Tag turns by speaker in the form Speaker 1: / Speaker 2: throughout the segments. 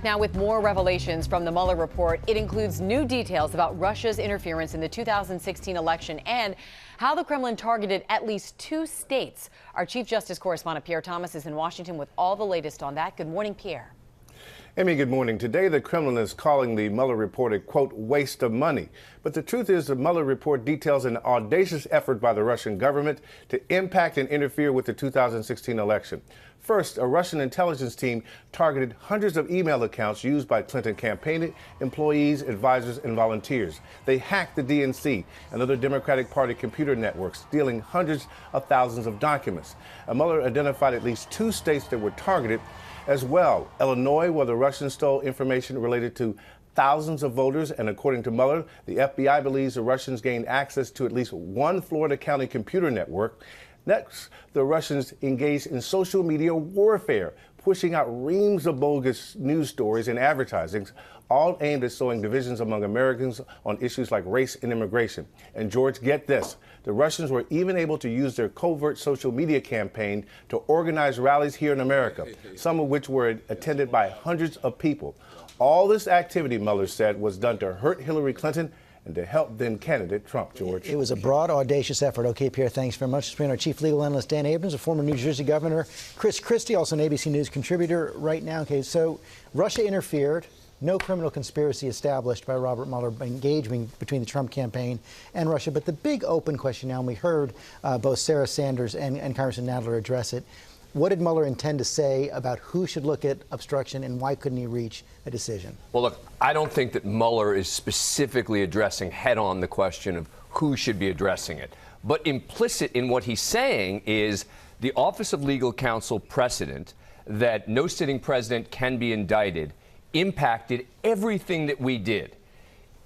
Speaker 1: Now, with more revelations from the Mueller report, it includes new details about Russia's interference in the 2016 election and how the Kremlin targeted at least 2 states. Our Chief Justice correspondent Pierre Thomas is in Washington with all the latest on that. Good morning, Pierre.
Speaker 2: Amy, good morning. Today, the Kremlin is calling the Mueller report a, quote, waste of money. But the truth is the Mueller report details an audacious effort by the Russian government to impact and interfere with the 2016 election. First, a Russian intelligence team targeted hundreds of email accounts used by Clinton campaign employees, advisors, and volunteers. They hacked the DNC and other Democratic Party computer networks, stealing hundreds of thousands of documents. Mueller identified at least 2 states that were targeted as well. Illinois, where the Russians stole information related to thousands of voters, and according to Mueller, the FBI believes the Russians gained access to at least 1 Florida county computer network. Next, the Russians engaged in social media warfare, pushing out reams of bogus news stories and advertising, all aimed at sowing divisions among Americans on issues like race and immigration. And George, get this, the Russians were even able to use their covert social media campaign to organize rallies here in America, some of which were attended by hundreds of people. All this activity, Mueller said, was done to hurt Hillary Clinton and to help then-candidate Trump, George.
Speaker 3: It was a broad, audacious effort. Okay, Pierre, thanks very much. It's been our chief legal analyst, Dan Abrams, a former New Jersey governor, Chris Christie, also an ABC News contributor right now. Okay, so Russia interfered. No criminal conspiracy established by Robert Mueller, engagement between the Trump campaign and Russia. But the big open question now, and we heard both Sarah Sanders and Congressman Nadler address it, what did Mueller intend to say about who should look at obstruction and why couldn't he reach a decision?
Speaker 4: Well, look, I don't think that Mueller is specifically addressing head-on the question of who should be addressing it. But implicit in what he's saying is the Office of Legal Counsel precedent that no sitting president can be indicted impacted everything that we did.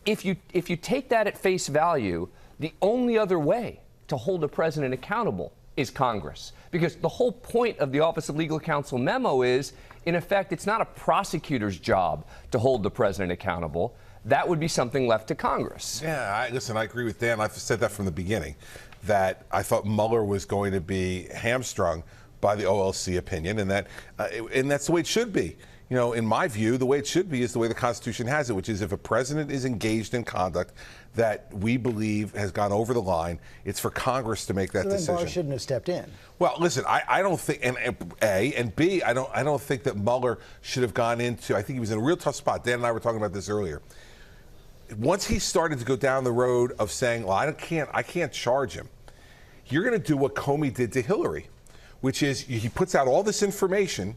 Speaker 4: If you take that at face value, the only other way to hold a president accountable is Congress. Because the whole point of the Office of Legal Counsel memo is, in effect, it's not a prosecutor's job to hold the president accountable. That would be something left to Congress.
Speaker 5: Yeah, listen, I agree with Dan. I've said that from the beginning, that I thought Mueller was going to be hamstrung by the OLC opinion, and that's the way it should be. You know, in my view, the way it should be is the way the Constitution has it, which is if a president is engaged in conduct that we believe has gone over the line, it's for Congress to make that decision.
Speaker 3: Barr shouldn't have stepped in.
Speaker 5: Well, listen, I don't think, and A, and B, I don't think that Mueller should have gone into, I think he was in a real tough spot. Dan and I were talking about this earlier. Once he started to go down the road of saying, well, I can't charge him, you're going to do what Comey did to Hillary, which is he puts out all this information,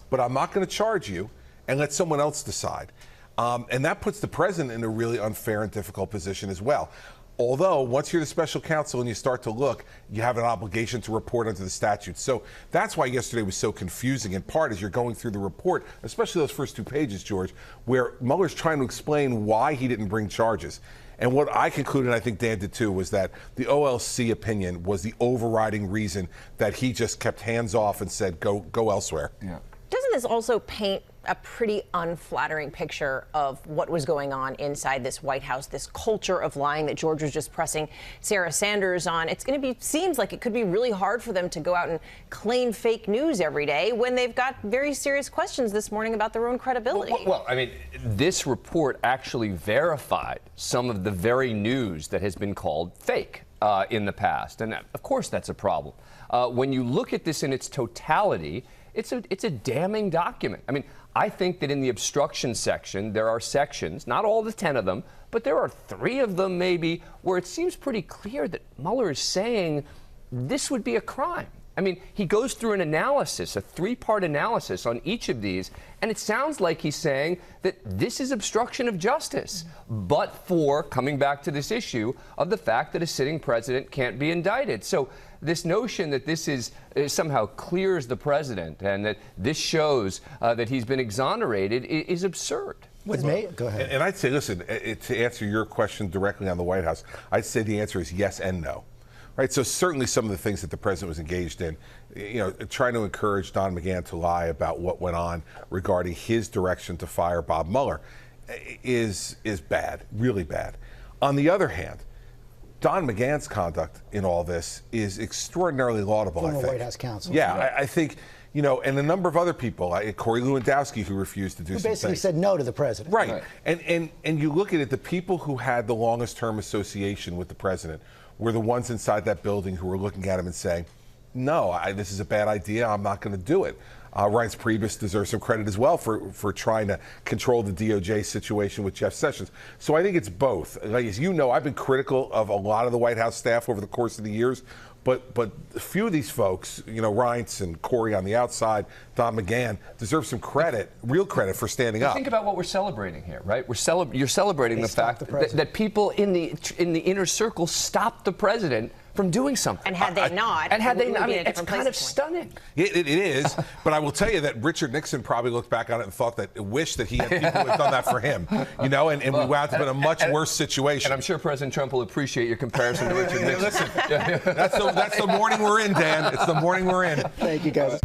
Speaker 5: but I'm not going to charge you, and let someone else decide. And that puts the president in a really unfair and difficult position as well. Although, once you're the special counsel and you start to look, you have an obligation to report under the statute. So that's why yesterday was so confusing, in part, as you're going through the report, especially those first 2 pages, George, where Mueller's trying to explain why he didn't bring charges. And what I concluded, and I think Dan did too, was that the OLC opinion was the overriding reason that he just kept hands off and said, go elsewhere.
Speaker 6: Yeah. Doesn't this also paint a pretty unflattering picture of what was going on inside this White House, this culture of lying that George was just pressing Sarah Sanders on? It's going to be, seems like it could be really hard for them to go out and claim fake news every day when they've got very serious questions this morning about their own credibility.
Speaker 4: Well, I mean, this report actually verified some of the very news that has been called fake in the past. And of course, that's a problem. When you look at this in its totality, it's a damning document. I mean, I think that in the obstruction section, there are sections, not all the 10 of them, but there are 3 of them maybe, where it seems pretty clear that Mueller is saying this would be a crime. I mean, he goes through an analysis, a 3-part analysis on each of these, and it sounds like he's saying that this is obstruction of justice, but for coming back to this issue of the fact that a sitting president can't be indicted. So this notion that this is somehow clears the president and that this shows that he's been exonerated is absurd.
Speaker 3: Go ahead.
Speaker 5: And I'd say, listen, to answer your question directly on the White House, I'd say the answer is yes and no. Right, so certainly some of the things that the president was engaged in, you know, trying to encourage Don McGahn to lie about what went on regarding his direction to fire Bob Mueller is bad, really bad. On the other hand, Don McGahn's conduct in all this is extraordinarily laudable, I think.
Speaker 3: Former White House counsel.
Speaker 5: Yeah, I think, you know, and a number of other people, like Corey Lewandowski, who refused to do
Speaker 3: Who
Speaker 5: some
Speaker 3: basically
Speaker 5: things.
Speaker 3: said no to the president.
Speaker 5: Right. And you look at it, the people who had the longest term association with the president were the ones inside that building who were looking at him and saying, no, this is a bad idea. I'm not going to do it. Reince Priebus deserves some credit as well for trying to control the DOJ situation with Jeff Sessions. So I think it's both. Like, as you know, I've been critical of a lot of the White House staff over the course of the years. But a few of these folks, you know, Reince and Corey on the outside, Don McGahn, deserve some credit, real credit for standing up.
Speaker 4: Think about what we're celebrating here, right? You're celebrating the fact that people in the inner circle stopped the president from doing something.
Speaker 6: And had they not,
Speaker 4: and had they
Speaker 6: we
Speaker 4: not,
Speaker 6: would
Speaker 4: I
Speaker 6: be in
Speaker 4: mean,
Speaker 6: a
Speaker 4: it's
Speaker 6: different
Speaker 4: kind of
Speaker 6: place.
Speaker 4: stunning.
Speaker 5: It is, but I will tell you that Richard Nixon probably looked back on it and thought that, wished that he had people who had done that for him, you know, and we wound up in a much worse situation.
Speaker 4: And I'm sure President Trump will appreciate your comparison to Richard Nixon.
Speaker 5: Listen, that's the morning we're in, Dan. It's the morning we're in.
Speaker 3: Thank you, guys.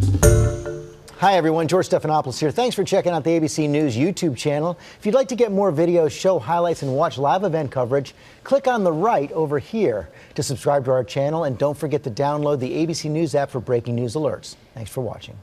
Speaker 3: Hi, everyone. George Stephanopoulos here. Thanks for checking out the ABC News YouTube channel. If you'd like to get more videos, show highlights, and watch live event coverage, click on the right over here to subscribe to our channel. And don't forget to download the ABC News app for breaking news alerts. Thanks for watching.